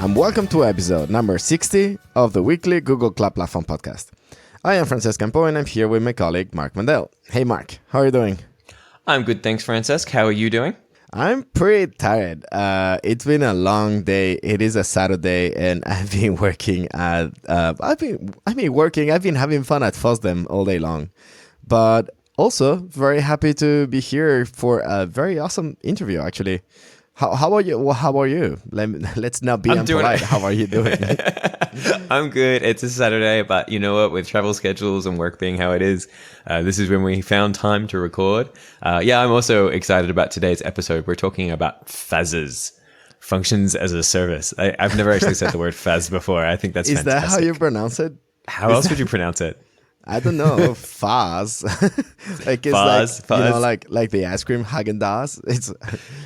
and welcome to episode number 60 of the weekly Google Cloud Platform podcast. I am Francesc and I'm here with my colleague Mark Mandel. Hey Mark, how are you doing? I'm good, thanks Francesc. How are you doing? I'm pretty tired. It's been a long day. It is a Saturday, and I've been working at. I've been having fun at FOSDEM all day long, but also very happy to be here for a very awesome interview. Actually, how are you? Well, how are you? Let's not be unpolite. How are you doing? I'm good. It's a Saturday, but you know what? With travel schedules and work being how it is, this is when we found time to record. I'm also excited about today's episode. We're talking about FASs, functions as a service. I've never actually said the word FAS before. I think that's Is fantastic. that how you pronounce it? How else would you pronounce it? I don't know. FAS. Like it's FAS. You know, like the ice cream Häagen-Dazs. It's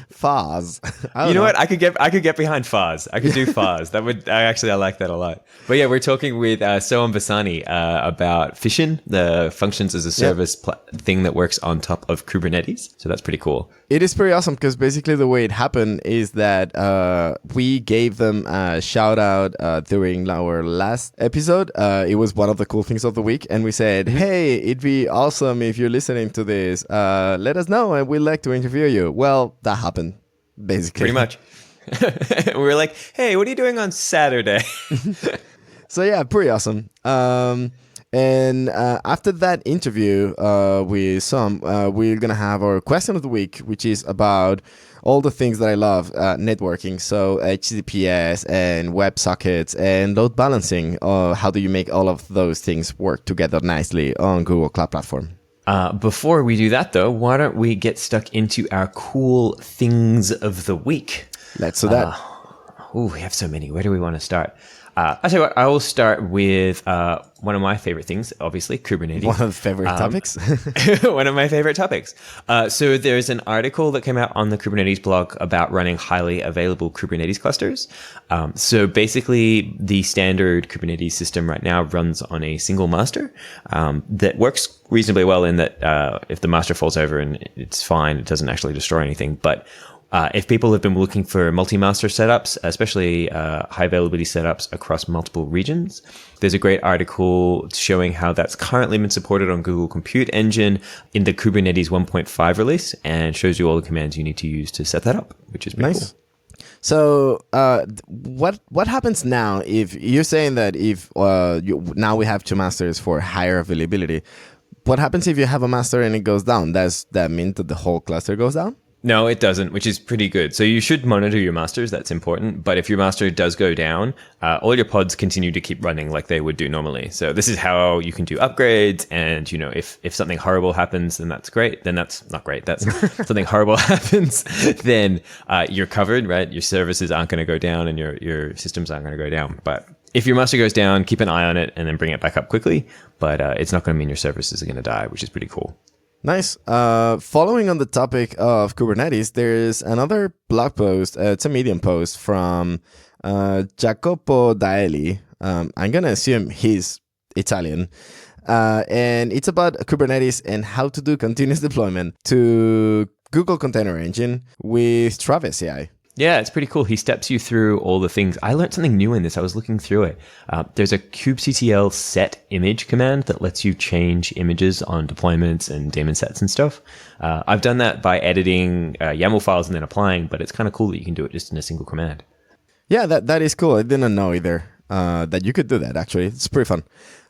FAS. You know what? I could get behind FAS. I could do FAS. I like that a lot. But yeah, we're talking with Soam Vasani about Fission, the functions as a service thing that works on top of Kubernetes. So that's pretty cool. It is pretty awesome because basically the way it happened is that we gave them a shout out during our last episode. It was one of the cool things of the week. And we said, hey, it'd be awesome if you're listening to this. Let us know and we'd like to interview you. Well, that happened, basically. Pretty much. We were like, hey, what are you doing on Saturday? So yeah, pretty awesome. And after that interview with Soam, we're going to have our question of the week, which is about all the things that I love, networking. So HTTPS and WebSockets and load balancing. How do you make all of those things work together nicely on Google Cloud Platform? Before we do that, though, why don't we get stuck into our cool things of the week? Let's do that. We have so many. Where do we want to start? I'll tell you what, I will start with one of my favorite things, obviously, Kubernetes. One of the favorite topics? One of my favorite topics. So there's an article that came out on the Kubernetes blog about running highly available Kubernetes clusters. So basically, the standard Kubernetes system right now runs on a single master that works reasonably well in that if the master falls over and it's fine, it doesn't actually destroy anything. But if people have been looking for multi-master setups, especially high availability setups across multiple regions, there's a great article showing how that's currently been supported on Google Compute Engine in the Kubernetes 1.5 release and shows you all the commands you need to use to set that up, which is pretty cool. So what happens now if you're saying that if now we have two masters for higher availability? What happens if you have a master and it goes down? Does that mean that the whole cluster goes down? No, it doesn't, which is pretty good. So you should monitor your masters. That's important. But if your master does go down, all your pods continue to keep running like they would do normally. So this is how you can do upgrades. And, you know, if something horrible happens, then that's great. Then that's not great. That's something horrible happens, then you're covered, right? Your services aren't going to go down and your systems aren't going to go down. But if your master goes down, keep an eye on it and then bring it back up quickly. But it's not going to mean your services are going to die, which is pretty cool. Nice. Following on the topic of Kubernetes, there's another blog post. It's a Medium post from Jacopo Daeli. I'm going to assume he's Italian. And it's about Kubernetes and how to do continuous deployment to Google Container Engine with Travis AI. Yeah, it's pretty cool. He steps you through all the things. I learned something new in this. I was looking through it. There's a kubectl set image command that lets you change images on deployments and daemon sets and stuff. I've done that by editing YAML files and then applying, but it's kind of cool that you can do it just in a single command. Yeah, that is cool. I didn't know either that you could do that, actually. It's pretty fun.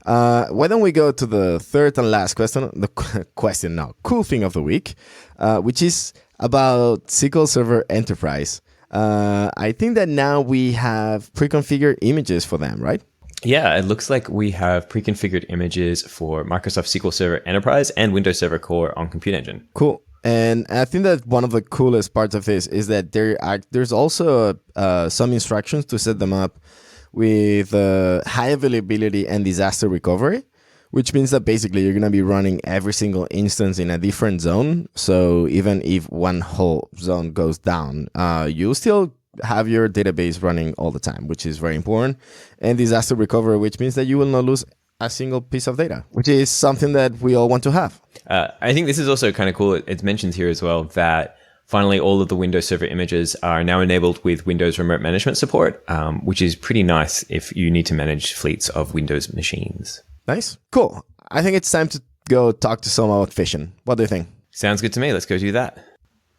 Why don't we go to the third and last question? Cool thing of the week, which is about SQL Server Enterprise. I think that now we have pre-configured images for them, right? Yeah, it looks like we have pre-configured images for Microsoft SQL Server Enterprise and Windows Server Core on Compute Engine. Cool. And I think that one of the coolest parts of this is that there's also some instructions to set them up with high availability and disaster recovery, which means that basically you're going to be running every single instance in a different zone. So even if one whole zone goes down, you'll still have your database running all the time, which is very important. And disaster recovery, which means that you will not lose a single piece of data, which is something that we all want to have. I think this is also kind of cool. It mentions here as well that Finally, all of the Windows Server images are now enabled with Windows Remote Management support, which is pretty nice if you need to manage fleets of Windows machines. Nice. Cool. I think it's time to go talk to Soam about Fission. What do you think? Sounds good to me. Let's go do that.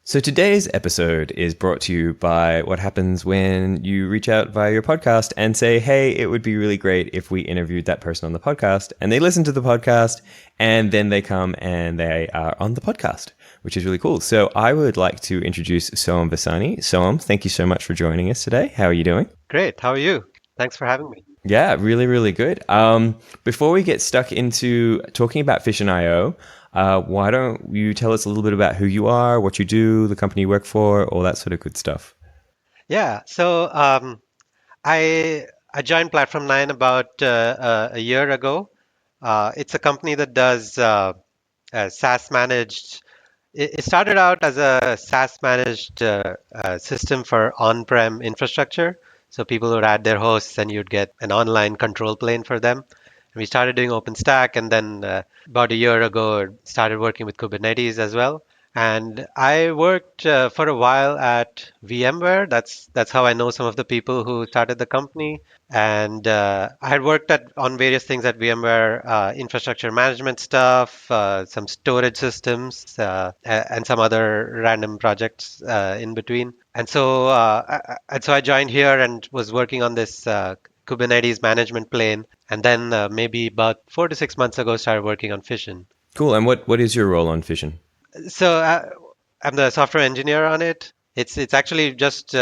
So today's episode is brought to you by what happens when you reach out via your podcast and say, hey, it would be really great if we interviewed that person on the podcast. And they listen to the podcast and then they come and they are on the podcast, which is really cool. So I would like to introduce Soam Vasani. Soam, thank you so much for joining us today. How are you doing? Great. How are you? Thanks for having me. Yeah, really, really good. Before we get stuck into talking about Fission.io, why don't you tell us a little bit about who you are, what you do, the company you work for, all that sort of good stuff? Yeah. So I joined Platform 9 about a year ago. It's a company that does SaaS managed. It started out as a SaaS managed system for on-prem infrastructure. So people would add their hosts and you'd get an online control plane for them. And we started doing OpenStack, and then about a year ago started working with Kubernetes as well. And I worked for a while at VMware. That's how I know some of the people who started the company. And I had worked on various things at VMware, infrastructure management stuff, some storage systems, and some other random projects in between. And so I joined here and was working on this Kubernetes management plane. And then maybe about 4 to 6 months ago, started working on Fission. Cool. And what is your role on Fission? So I'm the software engineer on it. It's actually just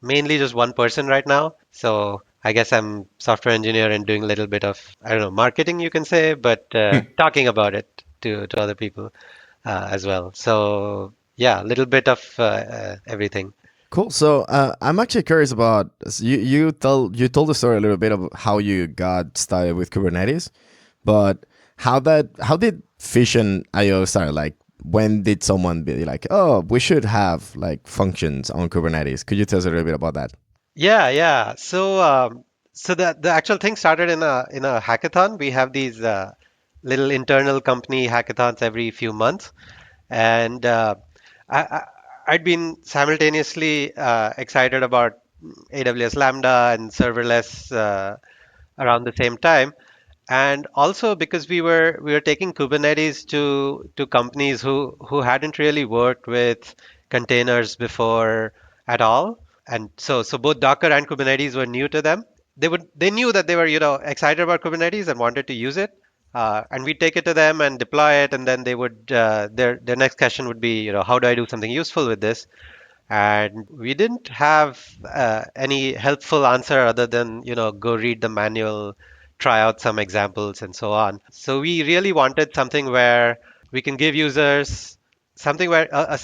mainly just one person right now. So I guess I'm software engineer and doing a little bit of, I don't know, marketing, you can say, but talking about it to other people as well. So yeah, a little bit of everything. Cool. So I'm actually curious about you told the story a little bit of how you got started with Kubernetes, but how did Fission.io start? Like, when did someone be like, oh, we should have like functions on Kubernetes? Could you tell us a little bit about that? Yeah. So the actual thing started in a hackathon. We have these little internal company hackathons every few months, and I, I'd been simultaneously excited about AWS Lambda and serverless around the same time, and also because we were taking Kubernetes to companies who hadn't really worked with containers before at all, and so both Docker and Kubernetes were new to them. They knew that they were excited about Kubernetes and wanted to use it, and we'd take it to them and deploy it, and then they would their next question would be, how do I do something useful with this? And we didn't have any helpful answer other than go read the manual, try out some examples, and so on. So we really wanted something where we can give users something where a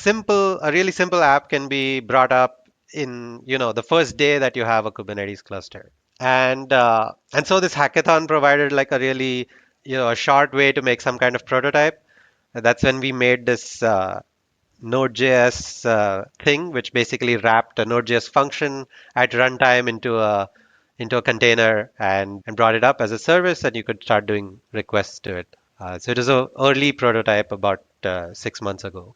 really simple app can be brought up in the first day that you have a Kubernetes cluster. And so this hackathon provided like a really a short way to make some kind of prototype. That's when we made this Node.js thing, which basically wrapped a Node.js function at runtime into a container and brought it up as a service, and you could start doing requests to it. So it was an early prototype about 6 months ago.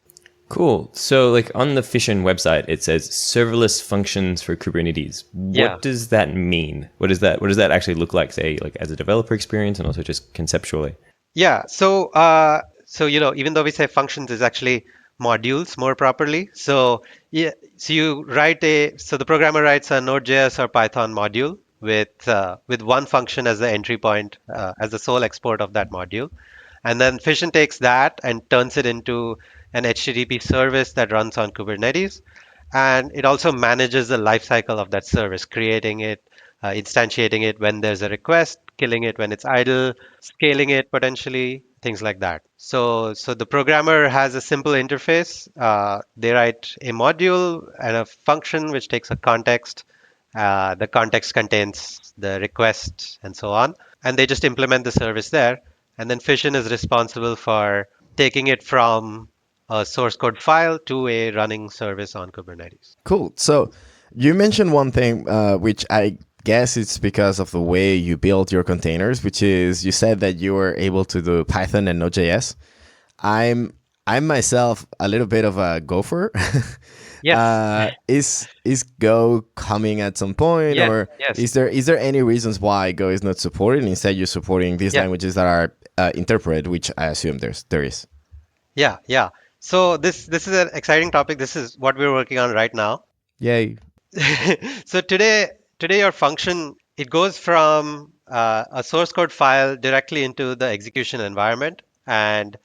Cool. So like on the Fission website, it says serverless functions for Kubernetes. What does that mean? What does that actually look like, say, like as a developer experience and also just conceptually? Yeah. So even though we say functions, is actually modules more properly. So yeah, so the programmer writes a Node.js or Python module with one function as the entry point, as the sole export of that module. And then Fission takes that and turns it into an HTTP service that runs on Kubernetes. And it also manages the lifecycle of that service, creating it, instantiating it when there's a request, killing it when it's idle, scaling it potentially, things like that. So the programmer has a simple interface. They write a module and a function which takes a context. The context contains the request and so on. And they just implement the service there. And then Fission is responsible for taking it from a source code file to a running service on Kubernetes. Cool. So you mentioned one thing, which I guess it's because of the way you build your containers, which is you said that you were able to do Python and Node.js. I'm I'm myself a little bit of a gopher. Yes. Is Go coming at some point, Yes. or Yes. is there any reasons why Go is not supported? Instead, you're supporting these Yeah. languages that are interpreted, which I assume there is. Yeah. Yeah. So this is an exciting topic. This is what we're working on right now. Yay! So today your function it goes from a source code file directly into the execution environment, and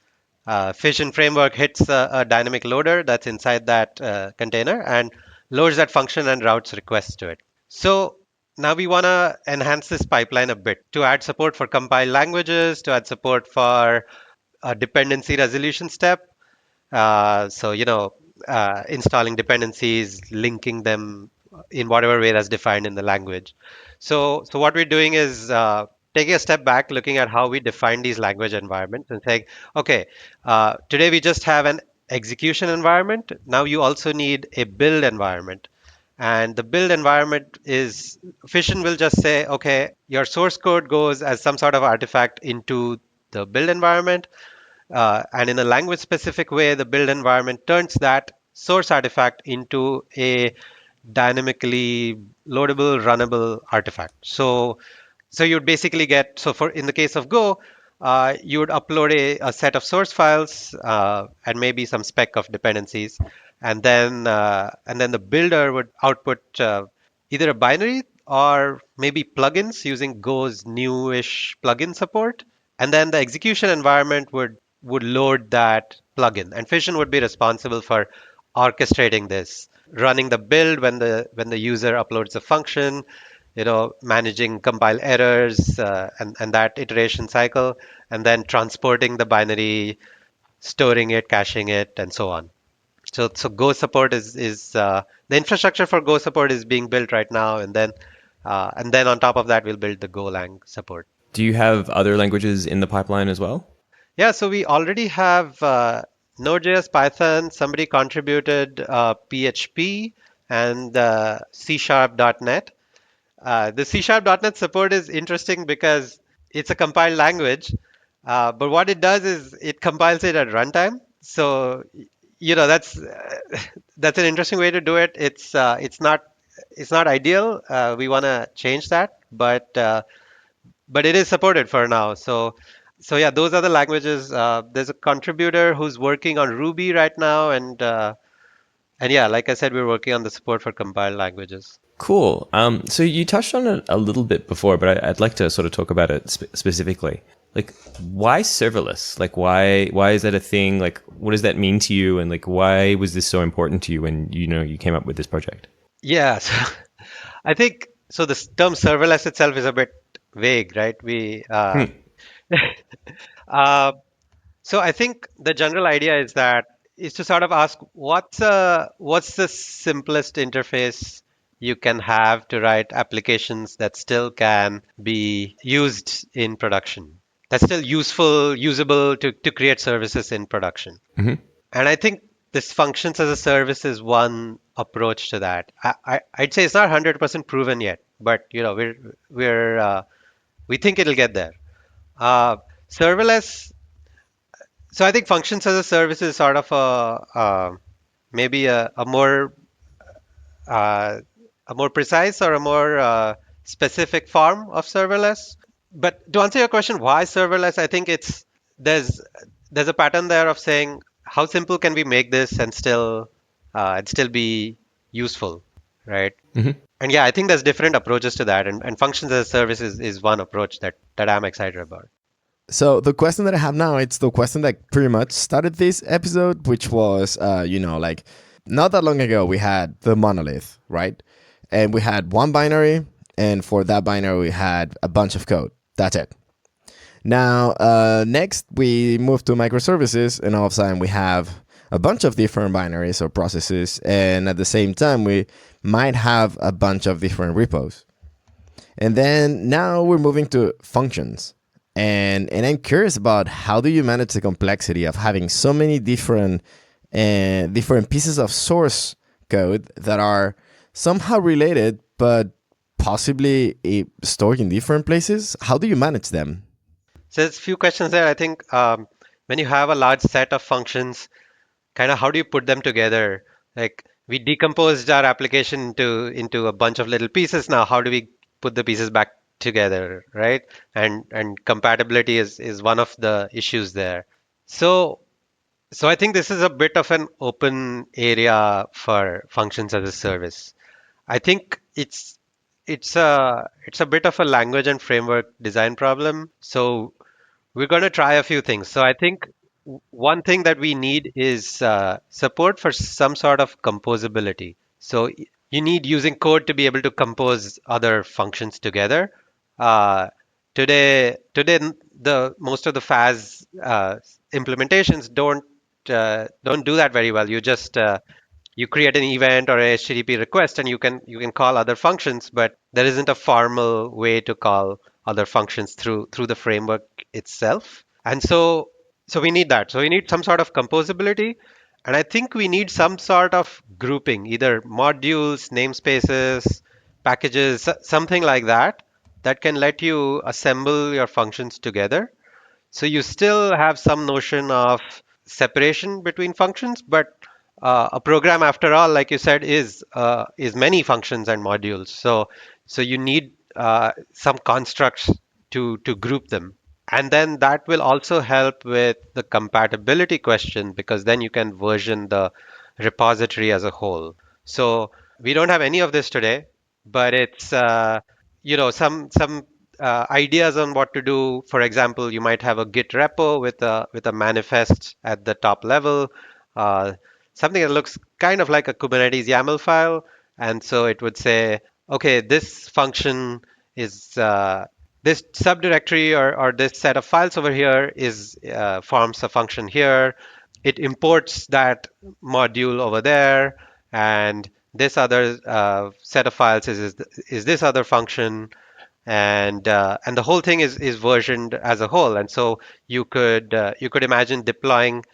Fission framework hits a dynamic loader that's inside that container and loads that function and routes requests to it. So now we want to enhance this pipeline a bit to add support for compiled languages, to add support for a dependency resolution step, installing dependencies, linking them in whatever way that's defined in the language. So what we're doing is taking a step back, looking at how we define these language environments, and saying, okay, today we just have an execution environment. Now you also need a build environment. And the build environment is Fission will just say, okay, your source code goes as some sort of artifact into the build environment, and in a language specific way, the build environment turns that source artifact into a dynamically loadable, runnable artifact. So you'd basically get, so for in the case of Go, you would upload a set of source files and maybe some spec of dependencies, and then the builder would output either a binary or maybe plugins using Go's newish plugin support, and then the execution environment would load that plugin, and Fission would be responsible for orchestrating this, running the build when the user uploads a function, managing compile errors and that iteration cycle, and then transporting the binary, storing it, caching it, and so on. So Go support is the infrastructure for Go support is being built right now, and then on top of that we'll build the Golang support. Do you have other languages in the pipeline as well? Yeah, so we already have Node.js, Python. Somebody contributed PHP and C#.NET. The C#.NET support is interesting because it's a compiled language, but what it does is it compiles it at runtime. So, that's that's an interesting way to do it. It's not ideal. We want to change that, but it is supported for now. So yeah, those are the languages. There's a contributor who's working on Ruby right now, and yeah, like I said, we're working on the support for compiled languages. Cool. So you touched on it a little bit before, but I'd like to sort of talk about it specifically. Like, why serverless? Like, why is that a thing? Like, what does that mean to you? And like, why was this so important to you when you came up with this project? Yeah, so I think so. The term serverless itself is a bit vague, right? Hmm. Uh, so I think the general idea is to sort of ask what's the simplest interface you can have to write applications that still can be used in production, that's still usable to create services in production. Hmm. And I think this functions as a service is one approach to that. I'd say it's not 100% proven yet, but we think it'll get there. Uh, Serverless. So I think functions as a service is sort of maybe uh, a more precise or a more specific form of serverless. But to answer your question, why serverless? I think there's there's a pattern there of saying how simple can we make this and still be useful, right? Hmm. And yeah, I think there's different approaches to that, and functions as a service is one approach that I'm excited about. So the question that I have now, it's the question that pretty much started this episode, which was, like not that long ago, we had the monolith, right? And we had one binary, and for that binary, we had a bunch of code. That's it. Now, next, we move to microservices, and all of a sudden, we have a bunch of different binaries or processes, and at the same time, we might have a bunch of different repos. And then now we're moving to functions. And I'm curious about how do you manage the complexity of having so many different pieces of source code that are somehow related but possibly stored in different places. How do you manage them? So there's a few questions there. I think when you have a large set of functions, kind of how do you put them together? Like we decomposed our application into a bunch of little pieces. Now, how do we put the pieces back together, right? And compatibility is one of the issues there. So so I think this is a bit of an open area for functions as a service. I think it's a bit of a language and framework design problem. So we're going to try a few things. So I think one thing that we need is support for some sort of composability. So you need using code to be able to compose other functions together. Uh, today the most of the FAS implementations don't do that very well. You create an event or a HTTP request, and you can call other functions, but there isn't a formal way to call other functions through the framework itself. And so we need that. So we need some sort of composability, and I think we need some sort of grouping, either modules, namespaces, packages, something like that, that can let you assemble your functions together. So you still have some notion of separation between functions, but a program, after all, like you said, is many functions and modules. So you need some constructs to group them, and then that will also help with the compatibility question because then you can version the repository as a whole. So we don't have any of this today, but it's some ideas on what to do. For example, you might have a Git repo with a manifest at the top level, uh, something that looks kind of like a Kubernetes YAML file, and so it would say, okay, this function is this subdirectory or this set of files over here is forms a function here. It imports that module over there, and this other set of files is this other function, and the whole thing is versioned as a whole. And so you could imagine deploying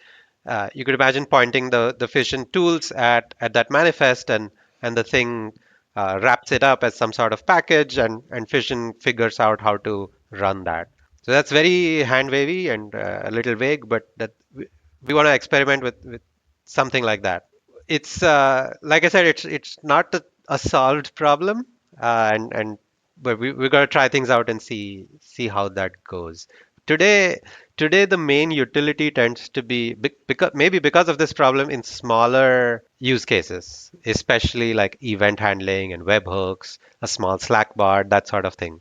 you could imagine pointing the Fission tools at that manifest, and the thing wraps it up as some sort of package, and Fission figures out how to run that. So that's very hand wavy and a little vague, but that we want to experiment with something like that. It's like I said, it's not a solved problem, and but we're gonna try things out and see how that goes. Today, today the main utility tends to be because maybe because of this problem in smaller use cases, especially like event handling and webhooks, a small Slack bot, that sort of thing.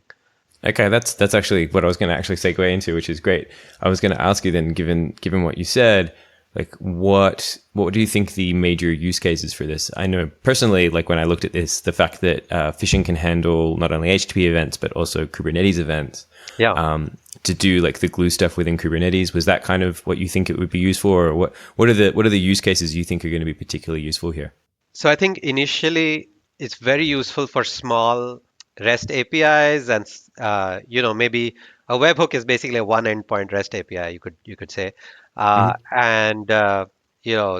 Okay, that's actually what I was going to actually segue into, which is great. I was going to ask you then, given what you said, like what do you think the major use cases for this? I know personally, like when I looked at this, the fact that Fission can handle not only HTTP events but also Kubernetes events. Yeah. To do like the glue stuff within Kubernetes, was that kind of what you think it would be used for, or what are the use cases you think are going to be particularly useful here? So I think initially it's very useful for small REST APIs, and maybe a webhook is basically a one endpoint REST API. You could say, and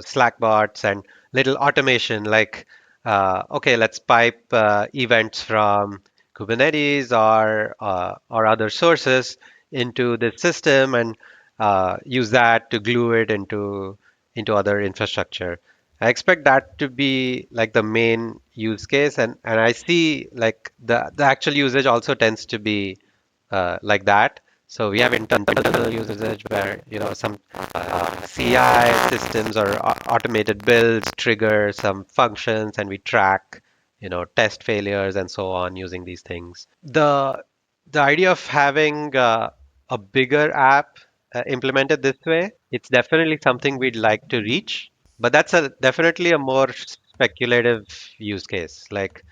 Slack bots and little automation like okay, let's pipe events from Kubernetes or other sources into this system and use that to glue it into other infrastructure. I expect that to be like the main use case, and I see like the actual usage also tends to be like that. So we have internal usage where some CI systems or automated builds trigger some functions, and we track test failures and so on using these things. The idea of having a bigger app implemented this way, it's definitely something we'd like to reach, but that's definitely a more speculative use case. Like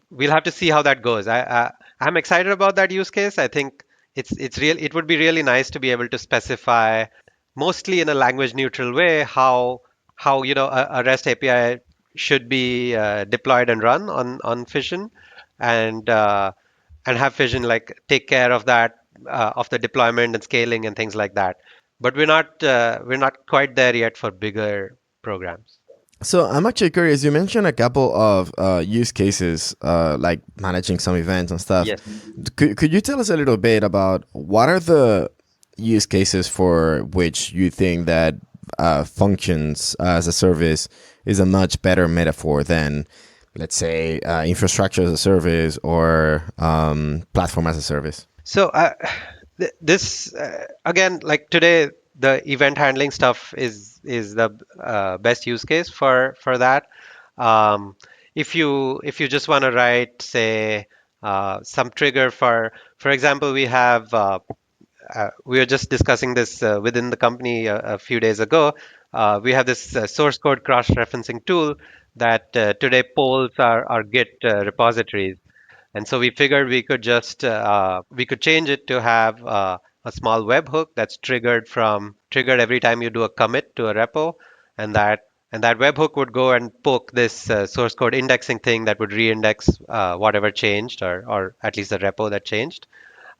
we'll have to see how that goes. I'm excited about that use case. I think it would be really nice to be able to specify mostly in a language neutral way how a REST API should be deployed and run on Fission, and and have Fission like take care of that of the deployment and scaling and things like that. But we're not quite there yet for bigger programs. So I'm actually curious. You mentioned a couple of use cases, like managing some events and stuff. Yes. Could you tell us a little bit about what are the use cases for which you think that functions as a service is a much better metaphor than, let's say, infrastructure as a service or platform as a service? So this again, like today, the event handling stuff is the best use case for that. Um, if you just want to write, say, some trigger for example, we were just discussing this within the company a few days ago. We have this source code cross-referencing tool that today polls our Git repositories. And so we figured we could change it to have a small webhook that's triggered every time you do a commit to a repo, and that webhook would go and poke this source code indexing thing that would reindex whatever changed, or at least the repo that changed,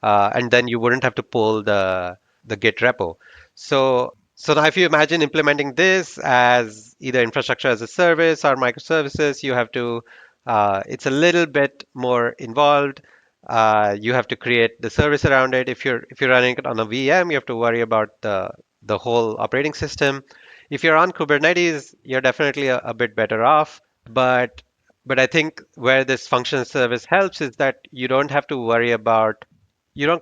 and then you wouldn't have to pull the Git repo. So now if you imagine implementing this as either infrastructure as a service or microservices, you have to it's a little bit more involved. You have to create the service around it. If you're running it on a VM, you have to worry about the whole operating system. If you're on Kubernetes, you're definitely a bit better off. But but I think where this function service helps is that you don't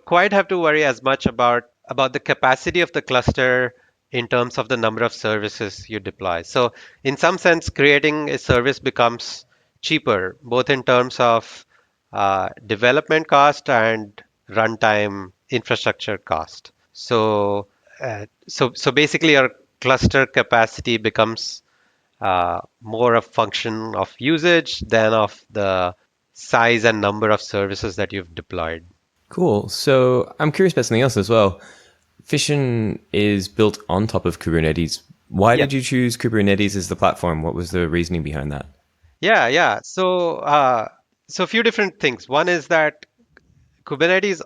quite have to worry as much about the capacity of the cluster in terms of the number of services you deploy. So in some sense, creating a service becomes cheaper, both in terms of development cost and runtime infrastructure cost. So basically, your cluster capacity becomes more a function of usage than of the size and number of services that you've deployed. Cool. So I'm curious about something else as well. Fission is built on top of Kubernetes. Why Yeah. did you choose Kubernetes as the platform? What was the reasoning behind that? Yeah. So a few different things. One is that Kubernetes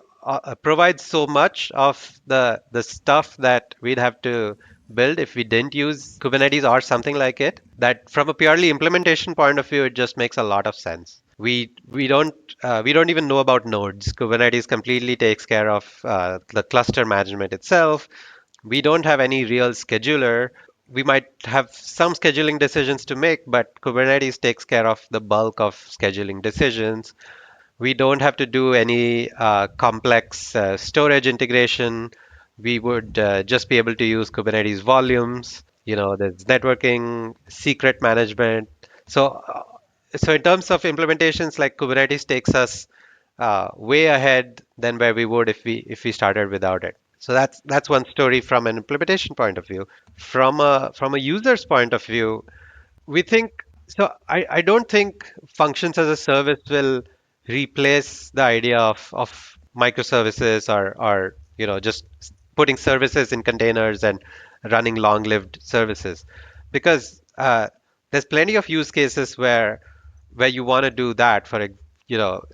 provides so much of the stuff that we'd have to build if we didn't use Kubernetes or something like it, that from a purely implementation point of view, it just makes a lot of sense. We don't even know about nodes. Kubernetes completely takes care of the cluster management itself. We don't have any real scheduler. We might have some scheduling decisions to make, but Kubernetes takes care of the bulk of scheduling decisions. We don't have to do any complex storage integration. We would just be able to use Kubernetes volumes. There's networking, secret management. So in terms of implementations, like Kubernetes takes us way ahead than where we would if we started without it. So that's one story from an implementation point of view. From a user's point of view, we think so. I don't think functions as a service will replace the idea of microservices or just putting services in containers and running long-lived services, because there's plenty of use cases where you want to do that for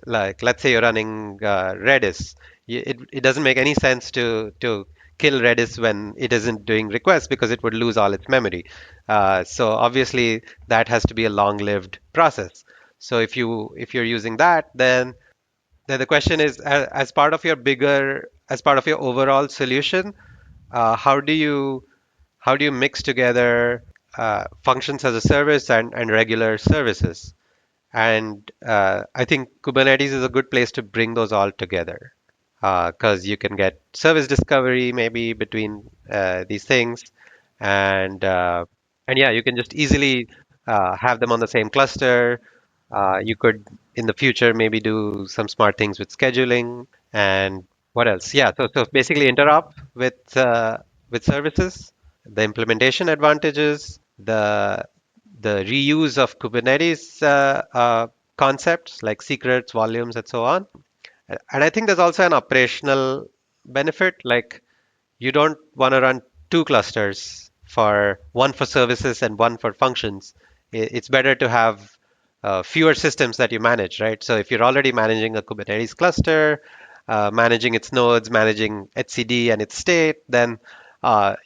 like let's say you're running Redis. It doesn't make any sense to kill Redis when it isn't doing requests, because it would lose all its memory. So obviously that has to be a long-lived process. So if you're using that, then the question is, as part of your overall solution, how do you mix together functions as a service and regular services? And I think Kubernetes is a good place to bring those all together, because you can get service discovery maybe between these things, and uh, and yeah, you can just easily have them on the same cluster. You could in the future maybe do some smart things with scheduling and what else? Yeah, so basically interop with services, the implementation advantages, the reuse of Kubernetes concepts like secrets, volumes, and so on. And I think there's also an operational benefit, like you don't want to run two clusters, for one for services and one for functions. It's better to have fewer systems that you manage, right? So if you're already managing a Kubernetes cluster, managing its nodes, managing etcd and its state, then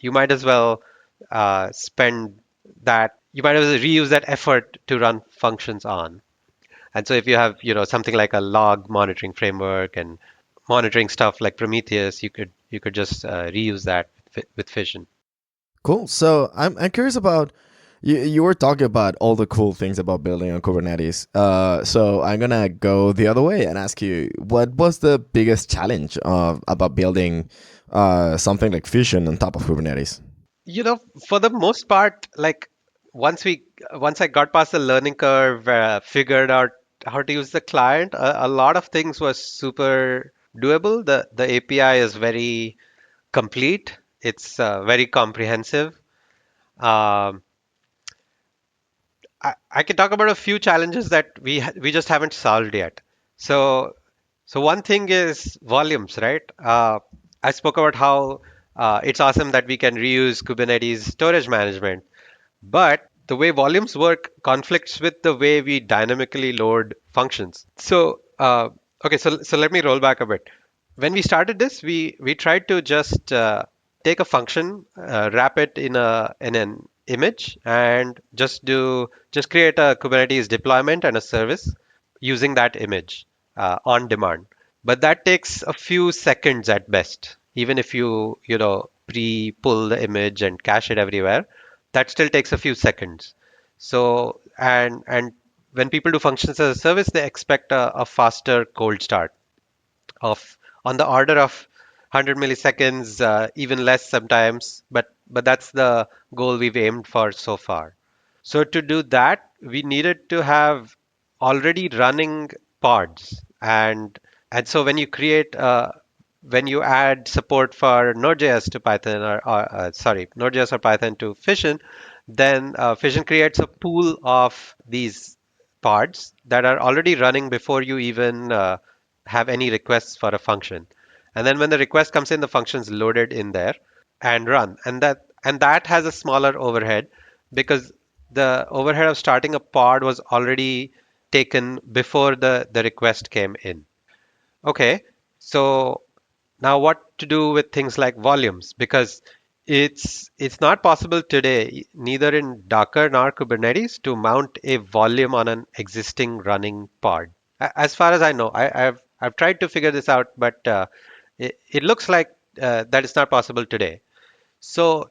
you might as well spend you might as well reuse that effort to run functions on. And so if you have, something like a log monitoring framework and monitoring stuff like Prometheus, just reuse that with Fission. Cool. So I'm curious about you were talking about all the cool things about building on Kubernetes. So I'm gonna go the other way and ask you, what was the biggest challenge about building something like Fission on top of Kubernetes? For the most part, like once I got past the learning curve, figured out how to use the client, a lot of things was super doable. The API is very complete. It's very comprehensive. Um, I can talk about a few challenges that we just haven't solved yet. So one thing is volumes, right? I spoke about how it's awesome that we can reuse Kubernetes storage management. But the way volumes work conflicts with the way we dynamically load functions. So let me roll back a bit. When we started this, we tried to just take a function, wrap it in an image, and just create a Kubernetes deployment and a service using that image on demand. But that takes a few seconds at best. Even if you pre-pull the image and cache it everywhere, that still takes a few seconds. So and when people do functions as a service, they expect a faster cold start of on the order of 100 milliseconds, even less sometimes. But that's the goal we've aimed for so far. So to do that, we needed to have already running pods, and so when you add support for Node.js to Python or Node.js or Python to Fission, then Fission creates a pool of these pods that are already running before you even have any requests for a function. And then when the request comes in, the function's loaded in there and run. And that has a smaller overhead because the overhead of starting a pod was already taken before the request came in. Okay, so now what to do with things like volumes? Because it's not possible today, neither in Docker nor Kubernetes, to mount a volume on an existing running pod. As far as I know, I've tried to figure this out, but it looks like that is not possible today. So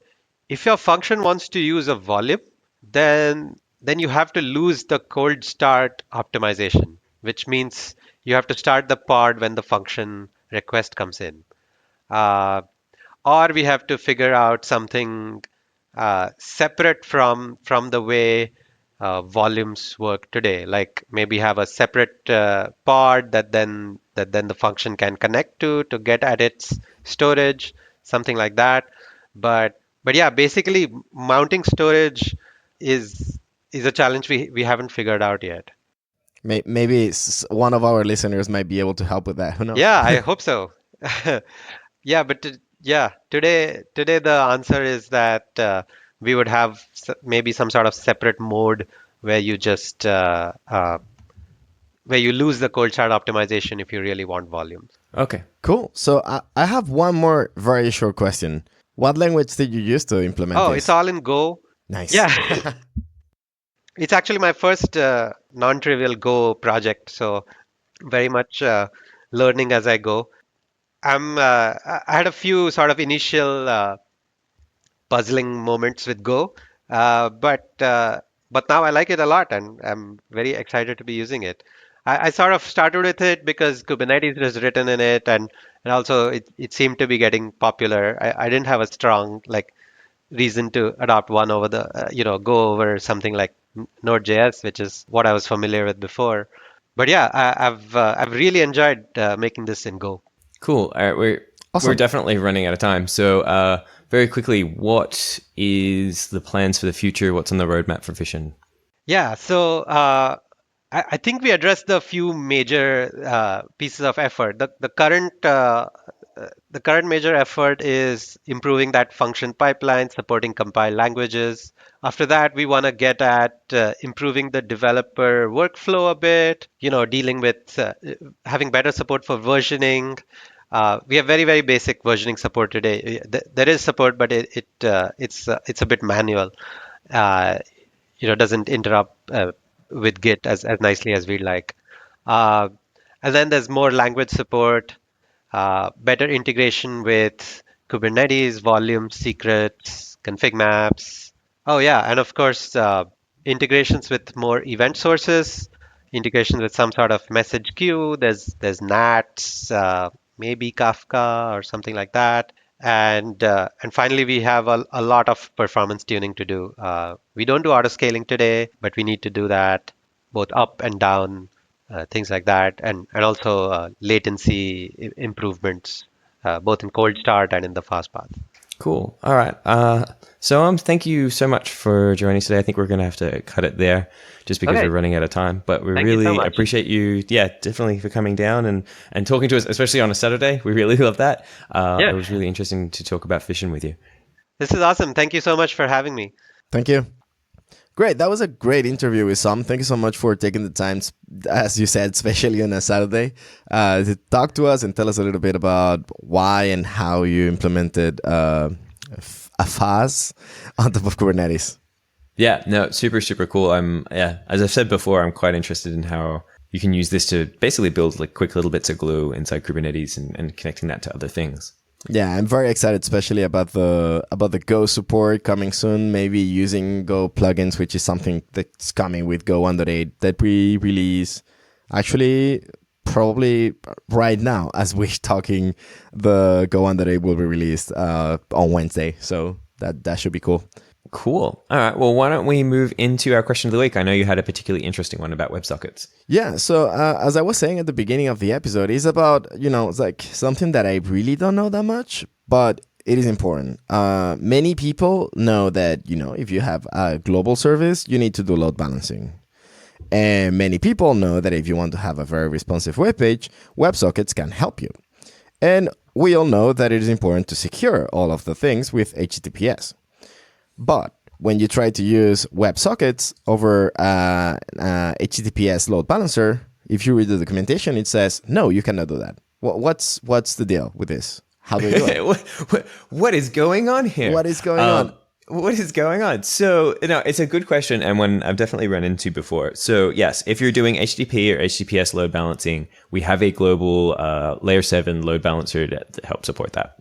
if your function wants to use a volume, then you have to lose the cold start optimization, which means you have to start the pod when the function request comes in. Uh, or we have to figure out something separate from the way volumes work today. Like maybe have a separate pod that then the function can connect to get at its storage, something like that. But yeah, basically mounting storage is is a challenge we haven't figured out yet. Maybe one of our listeners might be able to help with that. Who knows? Yeah, I hope so. Yeah, yeah, today the answer is that we would have maybe some sort of separate mode where you just where you lose the cold start optimization if you really want volumes. Okay. Cool. So I have one more very short question. What language did you use to implement Oh, it's this? all in Go. Nice. Yeah, it's actually my first non-trivial Go project, so very much learning as I go. I had a few sort of initial puzzling moments with Go, but now I like it a lot, and I'm very excited to be using it. I sort of started with it because Kubernetes is written in it, and also it seemed to be getting popular. I didn't have a strong like reason to adopt one over go over something like Node.js, which is what I was familiar with before. But yeah, I've really enjoyed making this in Go. Cool. All right, we're Awesome. definitely running out of time. So, very quickly, what is the plans for the future? What's on the roadmap for Fission? Yeah, so I think we addressed the few major pieces of effort. The current major effort is improving that function pipeline, supporting compiled languages. After that, we want to get at improving the developer workflow a bit. Dealing with having better support for versioning. We have very very basic versioning support today. There is support, but it's a bit manual. Uh, doesn't interrupt with Git as nicely as we'd like. Uh, and then there's more language support. better integration with Kubernetes, volume secrets, config maps. Oh yeah, and of course integrations with more event sources, integration with some sort of message queue. There's NATs, maybe Kafka or something like that. And finally, we have a lot of performance tuning to do. We don't do auto scaling today, but we need to do that both up and down, things like that, and also latency improvements, both in cold start and in the fast path. Cool. All right. So thank you so much for joining us today. I think we're going to have to cut it there just because Okay, we're running out of time. But we thank you so really much. appreciate you, yeah, definitely for coming down and talking to us, especially on a Saturday. We really love that. Yeah, It was really interesting to talk about Fission with you. this is awesome. Thank you so much for having me. Thank you. Great. That was a great interview with Sam. Thank you so much for taking the time, as you said, especially on a Saturday, to talk to us and tell us a little bit about why and how you implemented a FAS on top of Kubernetes. Yeah, no, super, super cool. As I've said before, I'm quite interested in how you can use this to basically build like quick little bits of glue inside Kubernetes and connecting that to other things. Yeah, I'm very excited, especially about the Go support coming soon. Maybe using Go plugins, which is something that's coming with Go 1.8 that we release. Actually, probably right now as we're talking, the Go 1.8 will be released on Wednesday. So that should be cool. Cool. All right. Well, why don't we move into our question of the week? I know you had a particularly interesting one about WebSockets. Yeah, so as I was saying at the beginning of the episode, it's about, it's like something that I really don't know that much, but it is important. Many people know that, if you have a global service, you need to do load balancing. And many people know that if you want to have a very responsive web page, WebSockets can help you. And we all know that it is important to secure all of the things with HTTPS. But when you try to use WebSockets over HTTPS load balancer, if you read the documentation, it says, no, you cannot do that. What's the deal with this? How do you do it? What is going on here? What is going on? What is going on? So, it's a good question and one I've definitely run into before. So, yes, if you're doing HTTP or HTTPS load balancing, we have a global layer 7 load balancer that helps support that.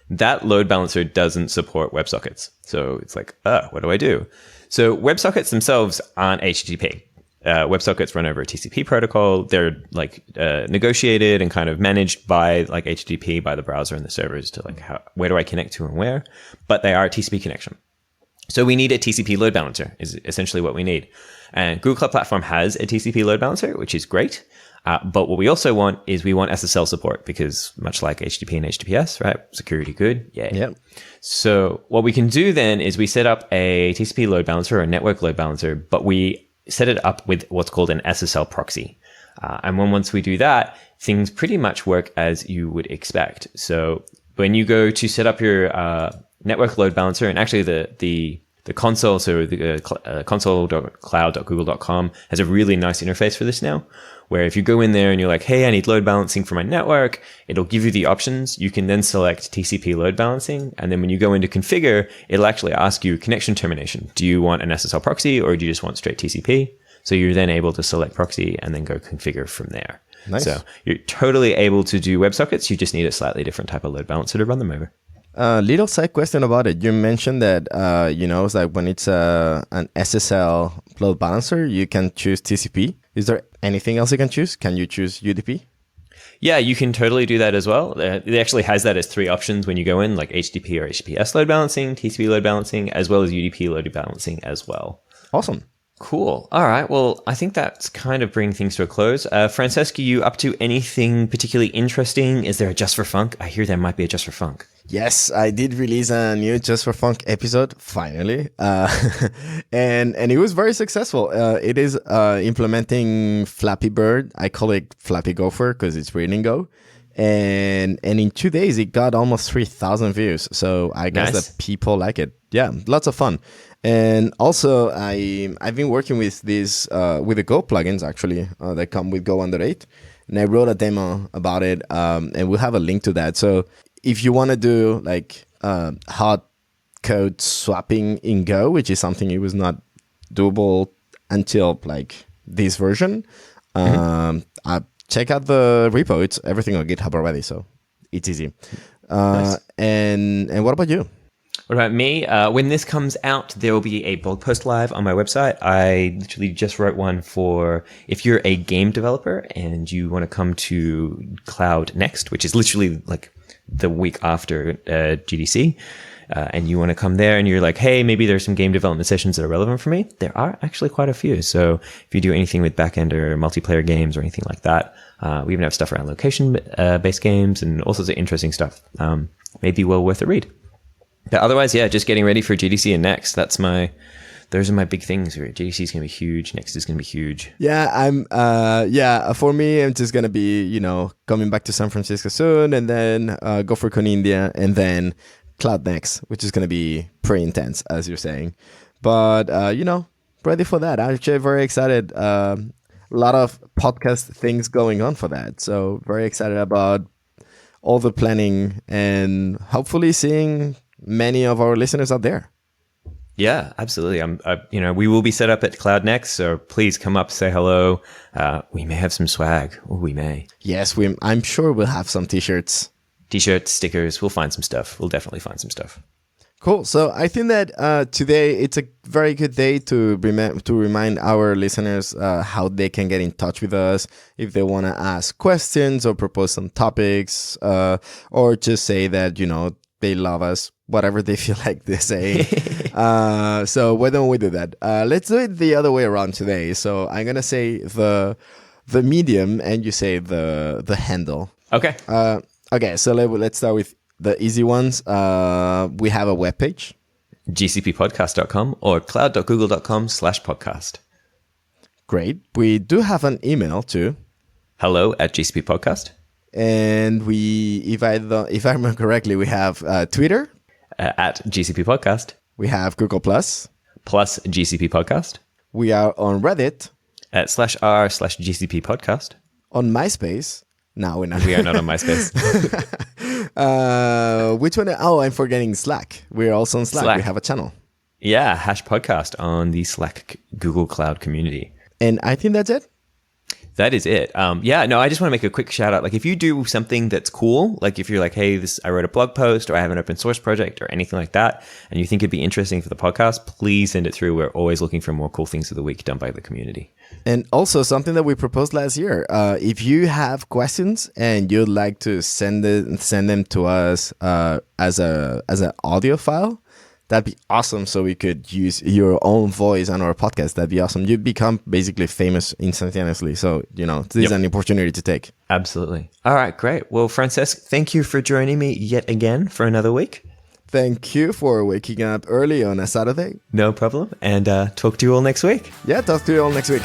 That load balancer doesn't support WebSockets. So it's like, what do I do? So WebSockets themselves aren't HTTP. WebSockets run over a TCP protocol. They're like negotiated and kind of managed by like HTTP, by the browser and the servers to like where do I connect to and where? But they are a TCP connection. So we need a TCP load balancer is essentially what we need. And Google Cloud Platform has a TCP load balancer, which is great. But what we also want is we want SSL support because much like HTTP and HTTPS, right? Security good. Yay. Yep. So what we can do then is we set up a TCP load balancer or a network load balancer, but we set it up with what's called an SSL proxy. And once we do that, things pretty much work as you would expect. So when you go to set up your network load balancer, and actually the console, so the console.cloud.google.com has a really nice interface for this now, where if you go in there and you're like, hey, I need load balancing for my network, it'll give you the options. You can then select TCP load balancing. And then when you go into configure, it'll actually ask you connection termination. Do you want an SSL proxy or do you just want straight TCP? So you're then able to select proxy and then go configure from there. Nice. So you're totally able to do WebSockets. You just need a slightly different type of load balancer to run them over. Little side question about it. You mentioned that, it's like when it's an SSL load balancer, you can choose TCP. Is there anything else you can choose? Can you choose UDP? Yeah, you can totally do that as well. It actually has that as 3 options when you go in, like HTTP or HTTPS load balancing, TCP load balancing, as well as UDP load balancing as well. Awesome. Cool. All right. Well, I think that's kind of bringing things to a close. Francesc, are you up to anything particularly interesting? Is there a Just for Funk? I hear there might be a Just for Funk. Yes, I did release a new Just for Funk episode, finally. And it was very successful. It is implementing Flappy Bird. I call it Flappy Gopher because it's written in Go. And in 2 days, it got almost 3,000 views. So I guess Nice. that people like it. Yeah, lots of fun. And also, I've been working with these with the Go plugins actually that come with Go 1.8, and I wrote a demo about it, and we'll have a link to that. So if you want to do like hot code swapping in Go, which is something it was not doable until like this version, check out the repo. It's everything on GitHub already. So it's easy. Nice. And what about you? What about me? When this comes out, there will be a blog post live on my website. I literally just wrote one for if you're a game developer and you want to come to Cloud Next, which is literally like the week after GDC, and you want to come there and you're like, hey, maybe there's some game development sessions that are relevant for me. There are actually quite a few. So if you do anything with backend or multiplayer games or anything like that, we even have stuff around location-based games and all sorts of interesting stuff. Maybe well worth a read. But otherwise, yeah, just getting ready for GDC and Next. Those are my big things here. GDC is going to be huge. Next is going to be huge. Yeah, for me, I'm just going to be, coming back to San Francisco soon and then go for Con India and then Cloud Next, which is going to be pretty intense, as you're saying. But, ready for that. I'm actually very excited. A lot of podcast things going on for that. So very excited about all the planning and hopefully seeing many of our listeners out there. Yeah, absolutely. We will be set up at Cloud Next, so please come up, say hello. We may have some swag. Oh, we may. Yes, I'm sure we'll have some t-shirts. T-shirts, stickers. We'll find some stuff. We'll definitely find some stuff. Cool. So I think that today it's a very good day to remind our listeners how they can get in touch with us if they want to ask questions or propose some topics or just say that, they love us, whatever they feel like they say. So why don't we do that? Let's do it the other way around today. So I'm going to say the medium and you say the handle. Okay. Okay, so let's start with the easy ones. We have a webpage. GCPPodcast.com or cloud.google.com/podcast. Great. We do have an email too. hello@GCPPodcast. And if I remember correctly, we have Twitter. At GCP Podcast. We have Google+. Plus GCP Podcast. We are on Reddit. At /r/GCP Podcast. On MySpace. No, we're not. We are not on MySpace. Which one? Oh, I'm forgetting Slack. We're also on Slack. We have a channel. Yeah, #podcast on the Slack Google Cloud community. And I think that's it. That is it. I just want to make a quick shout out. Like if you do something that's cool, like if you're like, hey, I wrote a blog post or I have an open source project or anything like that, and you think it'd be interesting for the podcast, please send it through. We're always looking for more cool things of the week done by the community. And also something that we proposed last year, if you have questions and you'd like to send them to us as an audio file, that'd be awesome. So we could use your own voice on our podcast. That'd be awesome. You'd become basically famous instantaneously. So, this is an opportunity to take. Absolutely. All right, great. Well, Francesc, thank you for joining me yet again for another week. Thank you for waking up early on a Saturday. No problem. And talk to you all next week. Yeah, talk to you all next week.